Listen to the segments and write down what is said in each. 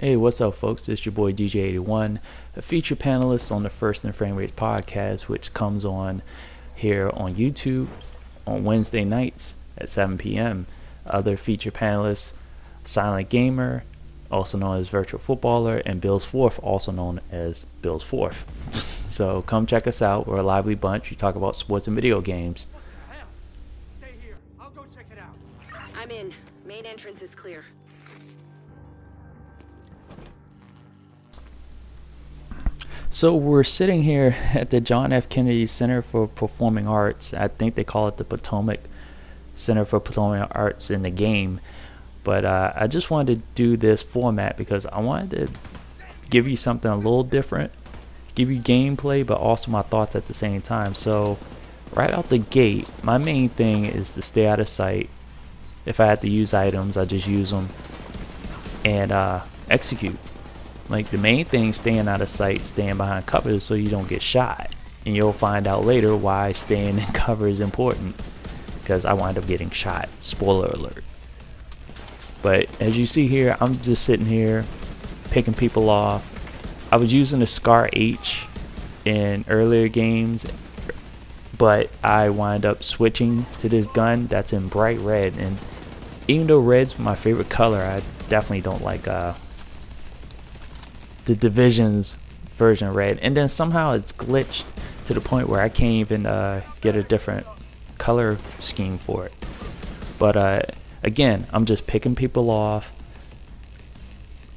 Hey, what's up, folks? It's your boy DJ81, a feature panelist on the First and Frame Rate podcast, which comes on here on YouTube on Wednesday nights at 7 p.m. Other feature panelists, Silent Gamer, also known as Virtual Footballer, and Bill's Fourth, also known as Bill's Fourth. So come check us out. We're a lively bunch. We talk about sports and video games. What the hell? Stay here. I'll go check it out. I'm in. Main entrance is clear. So we're sitting here at the John F. Kennedy Center for Performing Arts. I think they call it the Potomac Center for Performing Arts in the game. But I just wanted to do this format because I wanted to give you something a little different, give you gameplay, but also my thoughts at the same time. So right out the gate, my main thing is to stay out of sight. If I had to use items, I just use them and execute. Like, the main thing, staying out of sight, staying behind cover so you don't get shot. And you'll find out later why staying in cover is important, because I wind up getting shot. Spoiler alert. But as you see here, I'm just sitting here picking people off. I was using the Scar H in earlier games, but I wind up switching to this gun that's in bright red. And even though red's my favorite color, I definitely don't like the Division's version of red. And then somehow it's glitched to the point where I can't even get a different color scheme for it. But again, I'm just picking people off.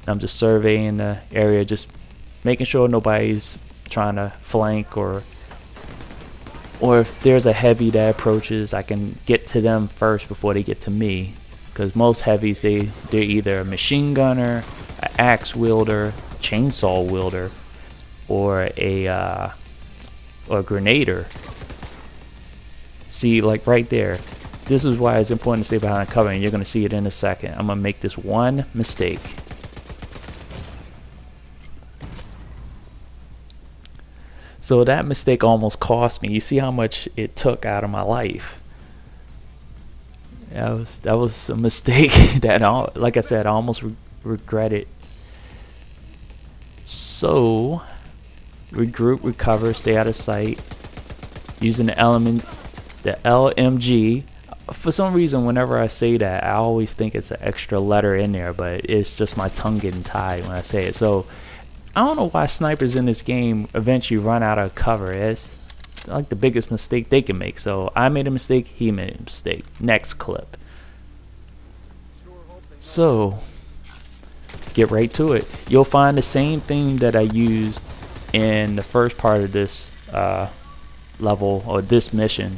I'm just surveying the area, just making sure nobody's trying to flank, or if there's a heavy that approaches, I can get to them first before they get to me. Because most heavies, they're either a machine gunner, an axe wielder, chainsaw wielder, or a grenader. See, like right there, this is why it's important to stay behind cover, and you're going to see it in a second. I'm going to make this one mistake. So that mistake almost cost me. You see how much it took out of my life. That was a mistake that, like I said, I almost regret it. So regroup, recover, stay out of sight, using the LMG. For some reason, whenever I say that, I always think it's an extra letter in there, but it's just my tongue getting tied when I say it. So I don't know why snipers in this game eventually run out of cover. It's like the biggest mistake they can make. So I made a mistake, he made a mistake. Next clip. So get right to it. You'll find the same thing that I used in the first part of this level, or this mission.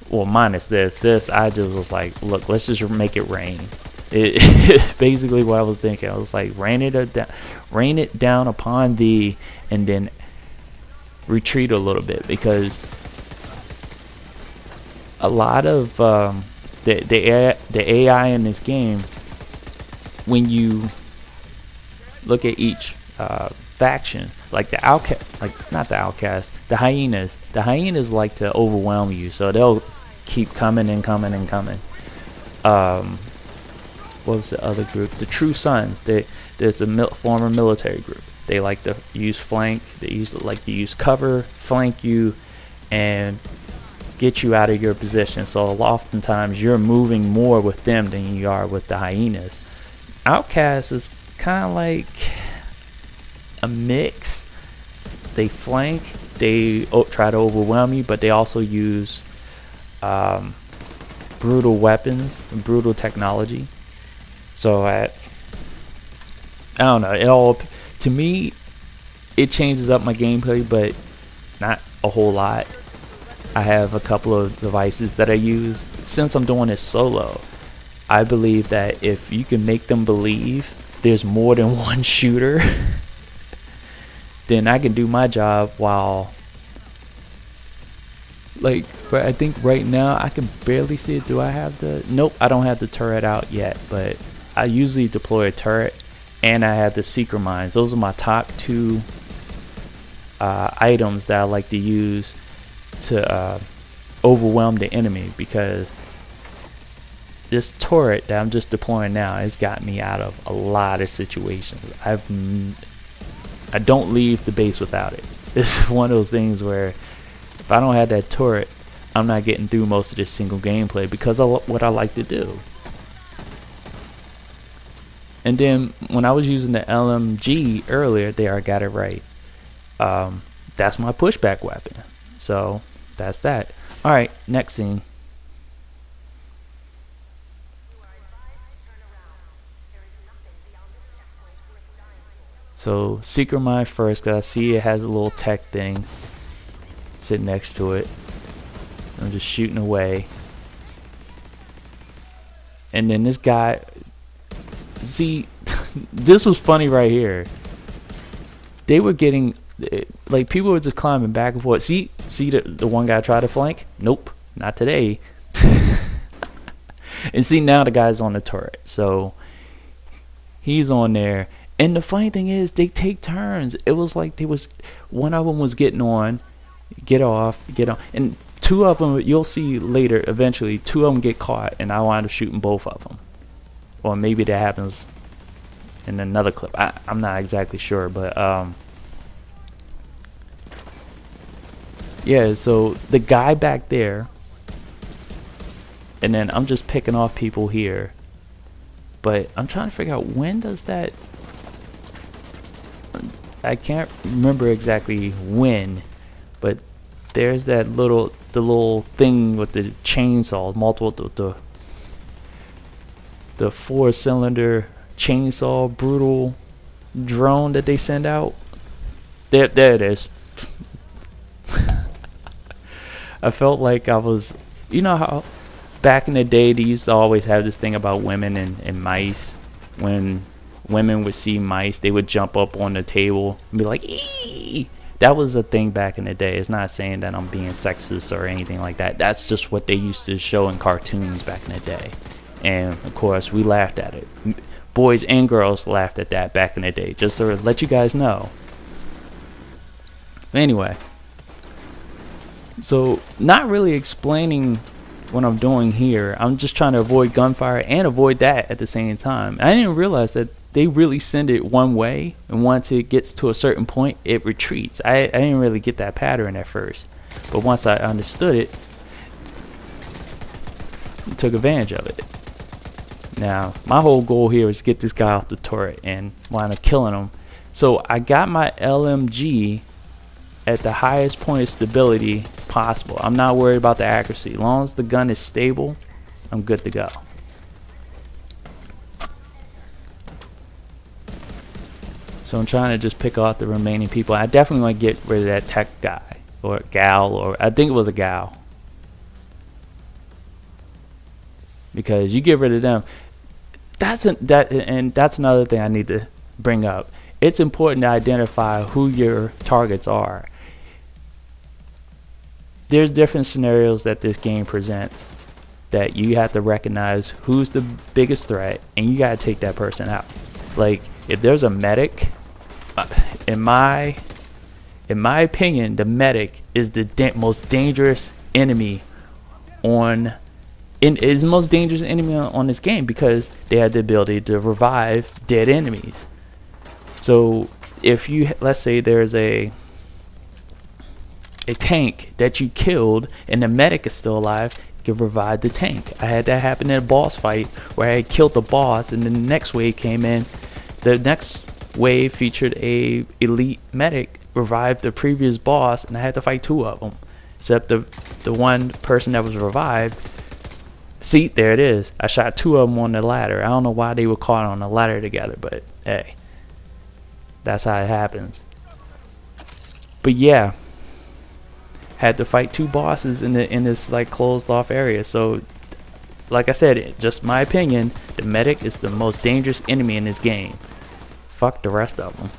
Well, minus this I just was like, look, let's just make it rain. It basically what I was thinking. I was like, rain it down upon thee, and then retreat a little bit, because a lot of the AI in this game, when you look at each faction, like the the hyenas like to overwhelm you, so they'll keep coming and coming and coming. What was the other group? The True Sons. There's a former military group. They like to use flank. They like to use cover, flank you, and get you out of your position. So oftentimes you're moving more with them than you are with the hyenas. Outcast is kind of like a mix. They flank, they try to overwhelm you, but they also use brutal weapons, brutal technology. So I don't know, it all, to me, it changes up my gameplay, but not a whole lot. I have a couple of devices that I use. Since I'm doing this solo, I believe that if you can make them believe there's more than one shooter, then I can do my job while, like, I think right now I can barely see it. Do I have the, nope, I don't have the turret out yet, but I usually deploy a turret, and I have the secret mines. Those are my top two items that I like to use to overwhelm the enemy, because this turret that I'm just deploying now has got me out of a lot of situations. I don't leave the base without it. It's one of those things where if I don't have that turret, I'm not getting through most of this single gameplay because of what I like to do. And then when I was using the LMG earlier, there I got it right. That's my pushback weapon. So that's that. All right, next scene. So secret mine first, cause I see it has a little tech thing sitting next to it. I'm just shooting away. And then this guy, see, this was funny right here. They were getting, like, people were just climbing back and forth. See the one guy tried to flank? Nope, not today. And see, now the guy's on the turret. So he's on there. And the funny thing is, they take turns. It was like one of them was getting on, get off, get on. And two of them, you'll see later, eventually, two of them get caught. And I wound up shooting both of them. Or maybe that happens in another clip. I'm not exactly sure. But, yeah, so the guy back there. And then I'm just picking off people here. But I'm trying to figure out when does that... I can't remember exactly when, but there's that the little thing with the chainsaw, the 4-cylinder chainsaw brutal drone that they send out. There it is. I felt like I was, you know how back in the day they used to always have this thing about women and mice. When women would see mice, they would jump up on the table and be like, "Ee!" That was a thing back in the day. It's not saying that I'm being sexist or anything like that. That's just what they used to show in cartoons back in the day. And of course, we laughed at it. Boys and girls laughed at that back in the day, just to let you guys know. Anyway, so not really explaining what I'm doing here. I'm just trying to avoid gunfire and avoid that at the same time. I didn't realize that they really send it one way, and once it gets to a certain point, it retreats. I didn't really get that pattern at first, but once I understood it, I took advantage of it. Now, my whole goal here is to get this guy off the turret and wind up killing him. So I got my LMG at the highest point of stability possible. I'm not worried about the accuracy. As long as the gun is stable, I'm good to go. So I'm trying to just pick off the remaining people. I definitely want to get rid of that tech guy or gal, or I think it was a gal, because you get rid of them. That's another thing I need to bring up. It's important to identify who your targets are. There's different scenarios that this game presents that you have to recognize who's the biggest threat, and you got to take that person out. Like, if there's a medic, in my opinion, the medic is the most dangerous enemy is the most dangerous enemy on this game, because they have the ability to revive dead enemies. So if you, let's say there's a tank that you killed and the medic is still alive, you can revive the tank. I had that happen in a boss fight where I had killed the boss, and then the next wave came in. The next wave featured a elite medic, revived the previous boss, and I had to fight two of them. Except the one person that was revived, see, there it is. I shot two of them on the ladder. I don't know why they were caught on the ladder together, but hey, that's how it happens. But yeah, had to fight two bosses in this like closed off area. So like I said, just my opinion, the medic is the most dangerous enemy in this game. Fuck the rest of them.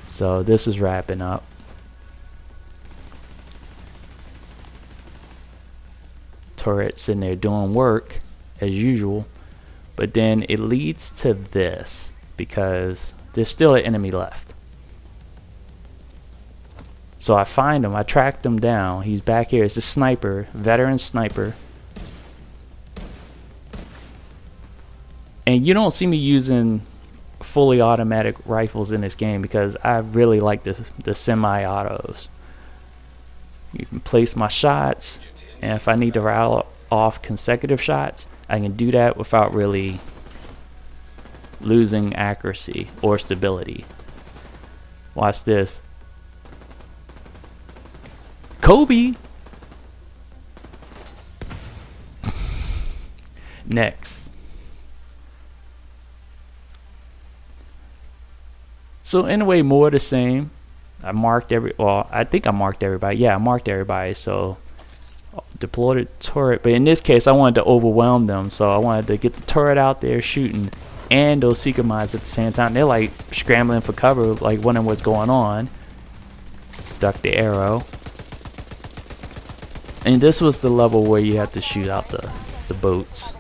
So this is wrapping up. Turret sitting there doing work as usual, but then it leads to this because there's still an enemy left. So I find him. I tracked him down. He's back here. It's a sniper, veteran sniper. And you don't see me using fully automatic rifles in this game because I really like the semi-autos. You can place my shots, and if I need to rattle off consecutive shots, I can do that without really losing accuracy or stability. Watch this. Kobe! Next. So in a way, more of the same. I marked I think I marked everybody. Yeah, I marked everybody. So deploy the turret. But in this case, I wanted to overwhelm them. So I wanted to get the turret out there shooting and those seeker mines at the same time. They're like scrambling for cover, like wondering what's going on. Duck the arrow. And this was the level where you have to shoot out the boats.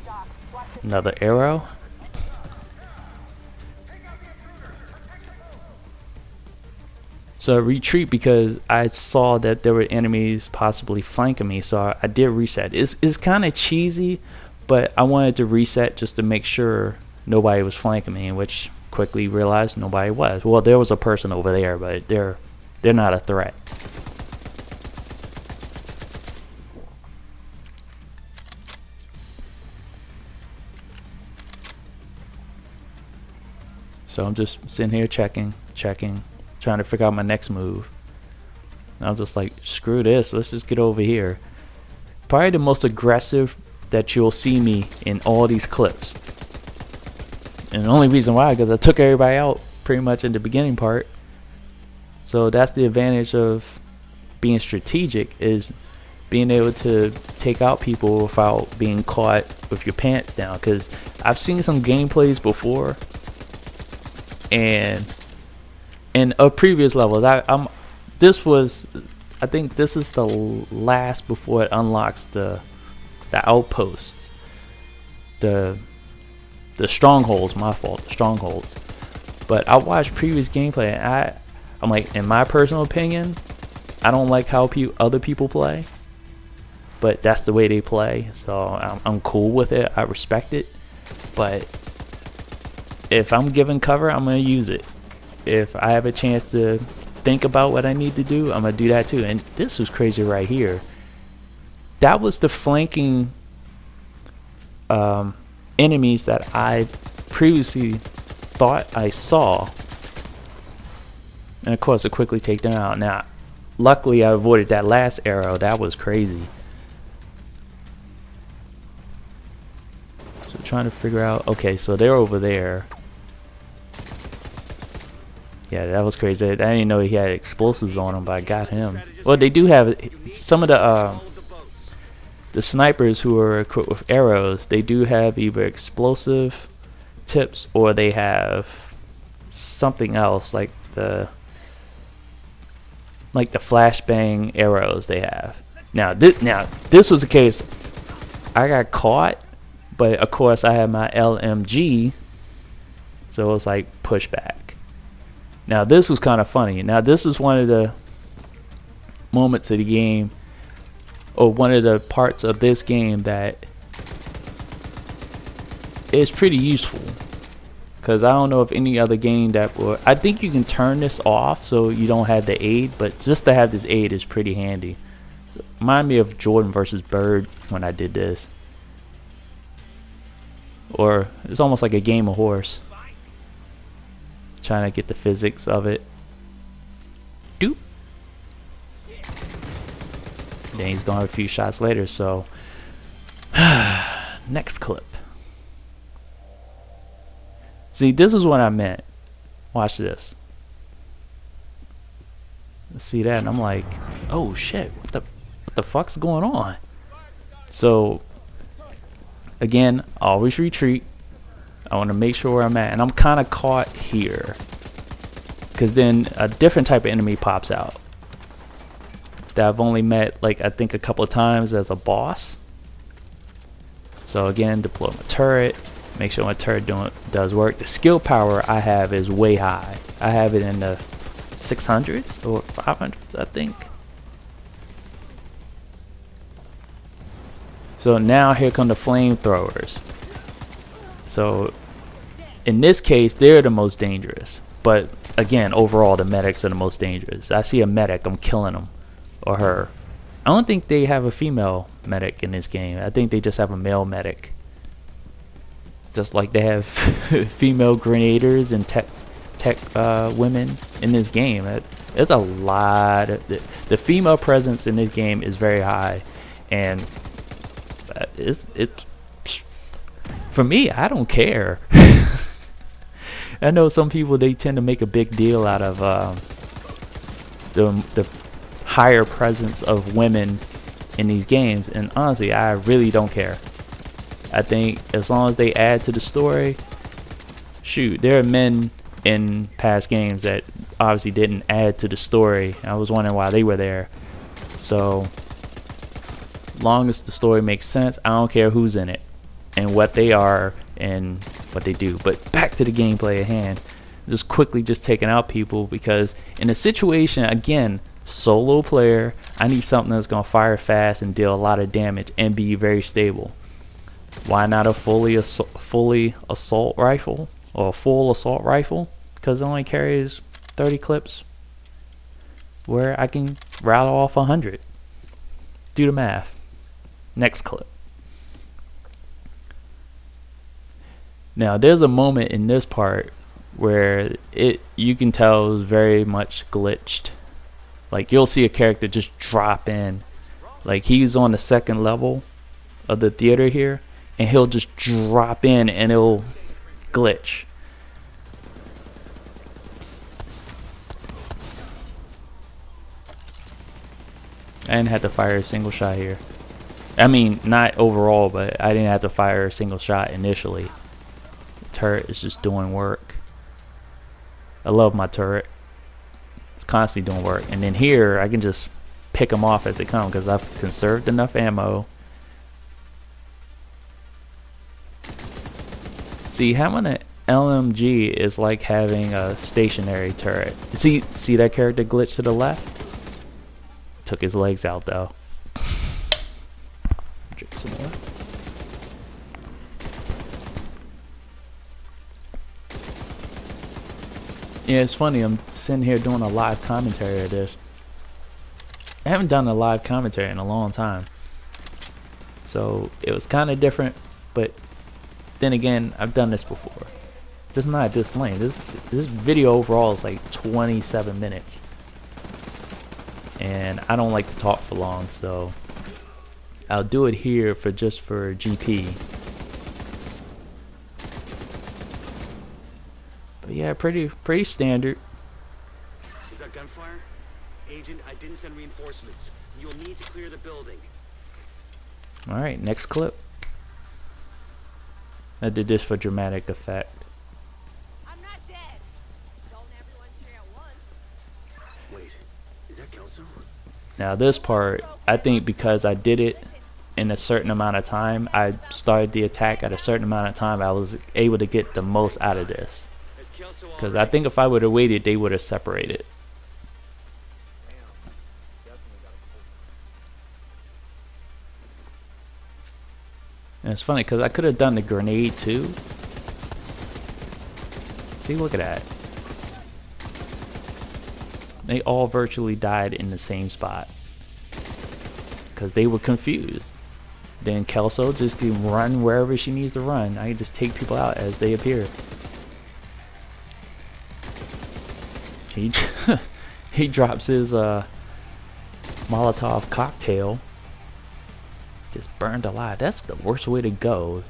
Another arrow. So I retreat because I saw that there were enemies possibly flanking me, so I did reset. It's kind of cheesy, but I wanted to reset just to make sure nobody was flanking me, which quickly realized nobody was. Well, there was a person over there, but they're not a threat. So I'm just sitting here checking, trying to figure out my next move. And I was just like, screw this, let's just get over here. Probably the most aggressive that you'll see me in all these clips. And the only reason why, because I took everybody out pretty much in the beginning part. So that's the advantage of being strategic, is being able to take out people without being caught with your pants down. Because I've seen some gameplays before, and in previous levels, I think this is the last before it unlocks the outposts, the strongholds. My fault, the strongholds. But I watched previous gameplay, and I'm like, in my personal opinion, I don't like how other people play, but that's the way they play, so I'm cool with it. I respect it. But if I'm given cover, I'm gonna use it. If I have a chance to think about what I need to do, I'm gonna do that too. And this was crazy right here. That was the flanking enemies that I previously thought I saw, and of course I quickly take them out. Now luckily I avoided that last arrow. That was crazy. So trying to figure out, okay, so they're over there. Yeah, that was crazy. I didn't know he had explosives on him, but I got him. Well, they do have some of the snipers who are equipped with arrows. They do have either explosive tips or they have something else, like the flashbang arrows they have. Now this was the case. I got caught, but of course I had my LMG, so it was like pushback. Now this was kind of funny. Now this is one of the moments of the game, or one of the parts of this game that is pretty useful, because I don't know if any other game that will. I think you can turn this off so you don't have the aid, but just to have this aid is pretty handy. So, remind me of Jordan versus Bird when I did this, or it's almost like a game of horse. Trying to get the physics of it. Doop. Then he's gonna have a few shots later, so next clip. See, this is what I meant. Watch this. See that, and I'm like, oh shit, what the fuck's going on? So again, always retreat. I want to make sure where I'm at, and I'm kind of caught here, because then a different type of enemy pops out that I've only met, like, I think a couple of times as a boss. So again, deploy my turret, make sure my turret does work. The skill power I have is way high. I have it in the 600s or 500s, I think. So now here come the flamethrowers. So in this case, they're the most dangerous. But again, overall, the medics are the most dangerous. I see a medic, I'm killing him or her. I don't think they have a female medic in this game. I think they just have a male medic. Just like they have female grenadiers and tech women in this game. It's a lot. The female presence in this game is very high, and it's for me. I don't care. I know some people, they tend to make a big deal out of the higher presence of women in these games, and honestly, I really don't care. I think as long as they add to the story, shoot, there are men in past games that obviously didn't add to the story. I was wondering why they were there. So long as the story makes sense, I don't care who's in it and what they are and what they do. But back to the gameplay at hand. Just quickly just taking out people, because in a situation, again, solo player, I need something that's going to fire fast and deal a lot of damage and be very stable. Why not a fully assault rifle or a full assault rifle? Because it only carries 30 clips, where I can rattle off 100. Do the math. Next clip. Now there's a moment in this part where you can tell it's very much glitched. Like you'll see a character just drop in, like he's on the second level of the theater here, and he'll just drop in and it'll glitch. I didn't have to fire a single shot here. I mean, not overall, but I didn't have to fire a single shot initially. The turret is just doing work. I love my turret. It's constantly doing work. And then here, I can just pick them off as they come because I've conserved enough ammo. See, having an LMG is like having a stationary turret. See that character glitch to the left? Took his legs out though. Drink some more. Yeah, it's funny, I'm sitting here doing a live commentary of this. I haven't done a live commentary in a long time, so it was kind of different, but then again, I've done this before. Just not at this length. This video overall is like 27 minutes, and I don't like to talk for long, so I'll do it here for GP. But yeah, pretty standard. Is that gunfire? Agent, I didn't send reinforcements. You'll need to clear the building. Alright, next clip. I did this for dramatic effect. I'm not dead. Don't everyone share one. Wait, is that Kelso? Now this part, I think because I did it in a certain amount of time, I started the attack at a certain amount of time, I was able to get the most out of this. Because I think if I would have waited, they would have separated. And it's funny because I could have done the grenade too. See, look at that. They all virtually died in the same spot because they were confused. Then Kelso just can run wherever she needs to run. I can just take people out as they appear. He drops his Molotov cocktail. Gets burned alive. That's the worst way to go.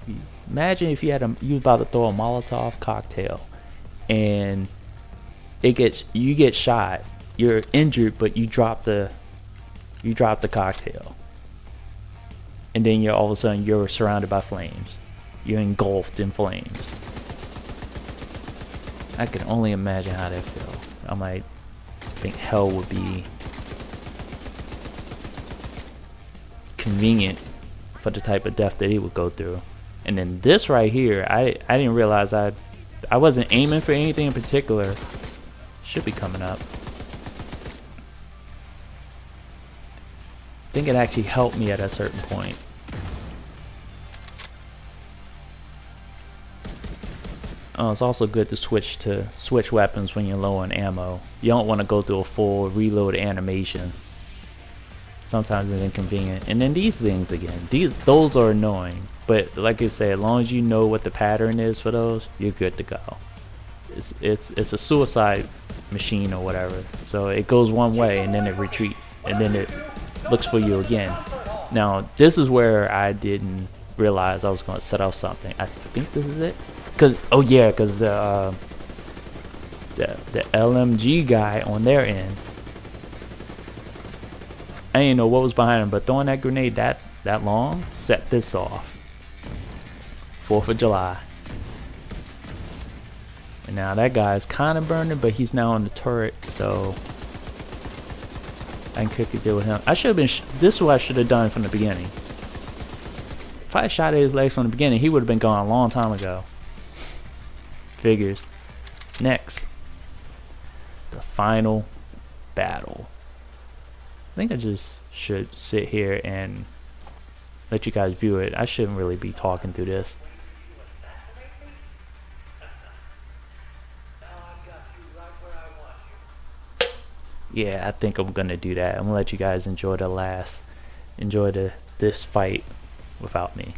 Imagine if you was about to throw a Molotov cocktail and you get shot. You're injured, but you drop the cocktail, and then all of a sudden you're surrounded by flames. You're engulfed in flames. I can only imagine how that feels. I might think hell would be convenient for the type of death that he would go through. And then this right here, I didn't realize I wasn't aiming for anything in particular. Should be coming up. think it actually helped me at a certain point. It's also good to switch weapons when you're low on ammo. You don't want to go through a full reload animation. Sometimes it's inconvenient. And then these things again, those are annoying. But like I say, as long as you know what the pattern is for those, you're good to go. It's a suicide machine or whatever. So it goes one way and then it retreats and then it looks for you again. Now this is where I didn't realize I was going to set off something. I think this is it. Cause the LMG guy on their end, I didn't know what was behind him, but throwing that grenade that long set this off. 4th of July. And now that guy's kind of burning, but he's now on the turret, so I can quickly deal with him. I should have been. This is what I should have done from the beginning. If I had shot at his legs from the beginning, he would have been gone a long time ago. Figures. Next, the final battle. I think I just should sit here and let you guys view it. I shouldn't really be talking through this. Yeah, I think I'm gonna do that. I'm gonna let you guys enjoy this fight without me.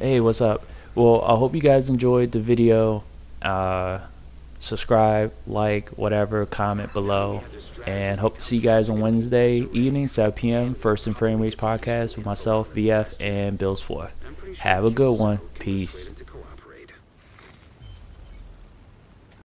Hey, what's up? Well, I hope you guys enjoyed the video. Subscribe, like, whatever, comment below. And hope to see you guys on Wednesday evening, 7 p.m. First and Frame Race podcast with myself, VF, and Bills 4. I'm pretty sure Have a she good was one. so Peace. persuaded